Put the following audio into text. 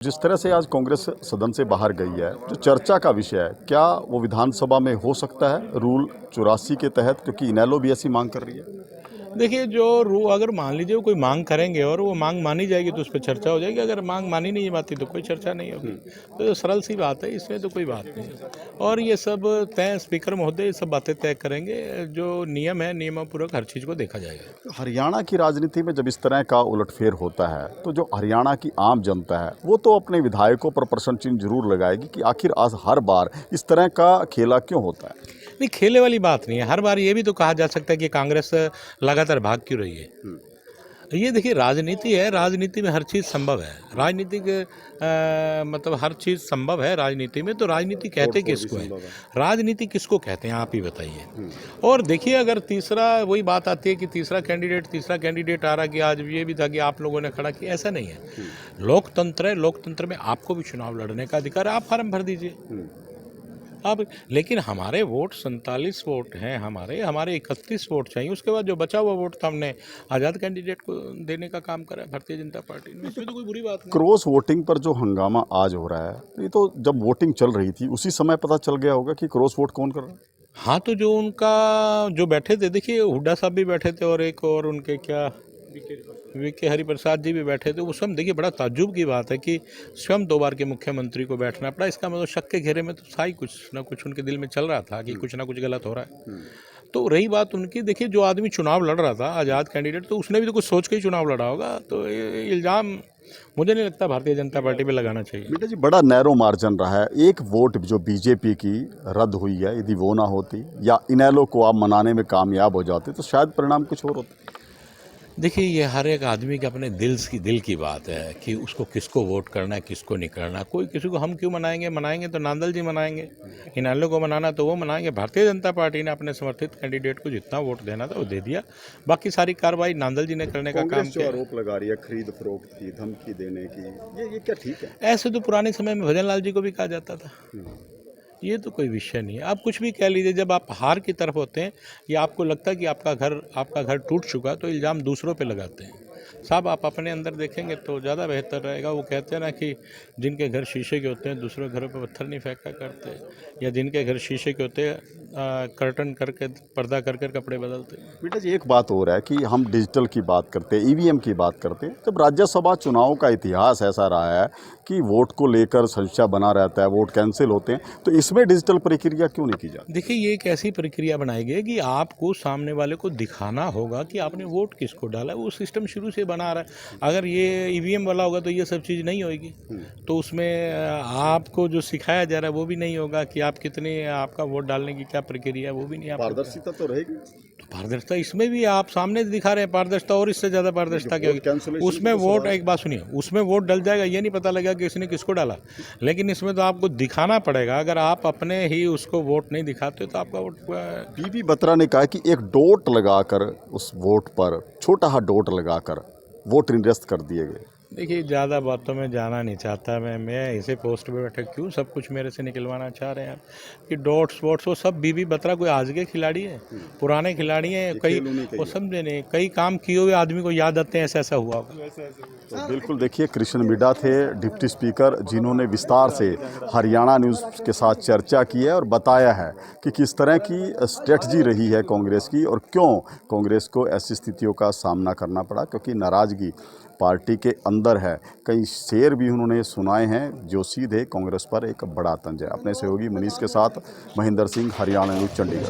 जिस तरह से आज कांग्रेस सदन से बाहर गई है, जो चर्चा का विषय है, क्या वो विधानसभा में हो सकता है रूल 84 के तहत, क्योंकि इनेलो भी ऐसी मांग कर रही है। देखिए, जो रू अगर मान लीजिए वो कोई मांग करेंगे और वो मांग मानी जाएगी तो उस पर चर्चा हो जाएगी। अगर मांग मानी नहीं जाती तो कोई चर्चा नहीं होगी। तो सरल सी बात है, इसमें तो कोई बात नहीं है। और ये सब तय स्पीकर महोदय ये सब बातें तय करेंगे। जो नियम है, नियमपूर्वक हर चीज़ को देखा जाएगा। तो हरियाणा की राजनीति में जब इस तरह का उलटफेर होता है, तो जो हरियाणा की आम जनता है वो तो अपने विधायकों पर प्रश्न चिन्ह जरूर लगाएगी कि आखिर आज हर बार इस तरह का खेला क्यों होता है। नहीं, खेले वाली बात नहीं है। हर बार ये भी तो कहा जा सकता है कि कांग्रेस लगातार भाग क्यों रही है। ये देखिए, राजनीति है, राजनीति में हर चीज़ संभव है। राजनीतिक मतलब हर चीज़ संभव है राजनीति में। तो राजनीति कहते किसको है? राजनीति किसको कहते हैं, आप ही बताइए। और देखिए, अगर तीसरा वही बात आती है कि तीसरा कैंडिडेट आ रहा कि आज ये भी था कि आप लोगों ने खड़ा किया, ऐसा नहीं है। लोकतंत्र है, लोकतंत्र में आपको भी चुनाव लड़ने का अधिकार है। आप फार्म भर दीजिए अब। लेकिन हमारे वोट 47 वोट हैं, हमारे 31 वोट चाहिए। उसके बाद जो बचा हुआ वोट था हमने आज़ाद कैंडिडेट को देने का काम करा भारतीय जनता पार्टी ने। इसमें तो कोई बुरी बात नहीं। क्रॉस वोटिंग पर जो हंगामा आज हो रहा है, ये तो जब वोटिंग चल रही थी उसी समय पता चल गया होगा कि क्रॉस वोट कौन कर रहा है। हाँ, तो जो उनका जो बैठे थे, देखिए हुड्डा साहब भी बैठे थे और एक और उनके क्या वीके हरिप्रसाद जी भी बैठे थे। उस समय देखिए, बड़ा ताज्जुब की बात है कि स्वयं 2 बार के मुख्यमंत्री को बैठना पड़ा। इसका मतलब शक के घेरे में तो था ही, कुछ ना कुछ उनके दिल में चल रहा था कि कुछ ना कुछ गलत हो रहा है। तो रही बात उनकी, देखिए जो आदमी चुनाव लड़ रहा था आज़ाद कैंडिडेट, तो उसने भी तो कुछ सोच के ही चुनाव लड़ा होगा। तो ये इल्ज़ाम मुझे नहीं लगता भारतीय जनता पार्टी पे लगाना चाहिए। बेटा जी, बड़ा नैरो मार्जिन रहा है। एक वोट जो बीजेपी की रद्द हुई है, यदि वो ना होती या इनेलो को आप मनाने में कामयाब हो जाते तो शायद परिणाम कुछ और होता। देखिए, ये हर एक आदमी के अपने दिल की बात है कि उसको किसको वोट करना है, किसको नहीं करना। कोई किसी को हम क्यों मनाएंगे तो नांदल जी मनाएंगे। इनेलो को मनाना तो वो मनाएंगे। भारतीय जनता पार्टी ने अपने समर्थित कैंडिडेट को जितना वोट देना था वो दे दिया। बाकी सारी कार्रवाई नांदल जी ने करने का काम किया। आरोप लगा रही है खरीद फरोख्त की, धमकी देने की, ये क्या ठीक है? ऐसे तो पुराने समय में भजन लाल जी को भी कहा जाता था। ये तो कोई विषय नहीं है। आप कुछ भी कह लीजिए, जब आप हार की तरफ होते हैं या आपको लगता है कि आपका घर टूट चुका, तो इल्ज़ाम दूसरों पे लगाते हैं। साहब, आप अपने अंदर देखेंगे तो ज़्यादा बेहतर रहेगा। वो कहते हैं ना कि जिनके घर शीशे के होते हैं दूसरे घरों पे पत्थर नहीं फेंका करते, या जिनके घर शीशे के होते हैं कर्टन करके पर्दा कर कपड़े बदलते। बेटा जी, एक बात और है कि हम डिजिटल की बात करते हैं, ईवीएम की बात करते हैं। जब राज्यसभा चुनाव का इतिहास ऐसा रहा है कि वोट को लेकर संशय बना रहता है, वोट कैंसिल होते हैं, तो इसमें डिजिटल प्रक्रिया क्यों नहीं की जाती? देखिए, ये एक ऐसी प्रक्रिया बनाई गई है कि आपको सामने वाले को दिखाना होगा कि आपने वोट किसको डाला। वो सिस्टम शुरू से बना रहा है। अगर ये ईवीएम वाला होगा तो ये सब चीज़ नहीं होगी। तो उसमें आपको जो सिखाया जा रहा है वो भी नहीं होगा कि आप कितने आपका वोट डालने की क्या प्रक्रिया है, वो भी नहीं। आप पारदर्शिता तो रहेगी। पारदर्शिता इसमें भी आप सामने दिखा रहे हैं पारदर्शिता, और इससे ज़्यादा पारदर्शिता क्या होगी? उसमें वोट, एक बात सुनिए, उसमें वोट डल जाएगा, ये नहीं पता लगेगा कि इसने किसको डाला। लेकिन इसमें तो आपको दिखाना पड़ेगा। अगर आप अपने ही उसको वोट नहीं दिखाते तो आपका वोट बीबी बत्रा ने कहा कि एक डॉट लगाकर उस वोट पर, छोटा सा डॉट लगाकर वोट निरस्त कर दिए गए। देखिए, ज़्यादा बातों में जाना नहीं चाहता मैं इसे पोस्ट पे बैठे क्यों सब कुछ मेरे से निकलवाना चाह रहे हैं कि डॉट्स वोट्स वो सब। बीबी बत्रा कोई आज के खिलाड़ी है, पुराने खिलाड़ी हैं। कई वो समझे नहीं, कई काम किए हुए आदमी को याद आते हैं ऐसा हुआ होगा। तो बिल्कुल देखिए, कृष्ण मिड्डा थे डिप्टी स्पीकर, जिन्होंने विस्तार से हरियाणा न्यूज़ के साथ चर्चा की है और बताया है कि किस तरह की स्ट्रेटजी रही है कांग्रेस की और क्यों कांग्रेस को ऐसी स्थितियों का सामना करना पड़ा, क्योंकि नाराज़गी पार्टी के अंदर है। कई शेर भी उन्होंने सुनाए हैं जो सीधे कांग्रेस पर एक बड़ा तंज है। अपने सहयोगी मनीष के साथ महेंद्र सिंह, हरियाणा न्यूज़, चंडीगढ़।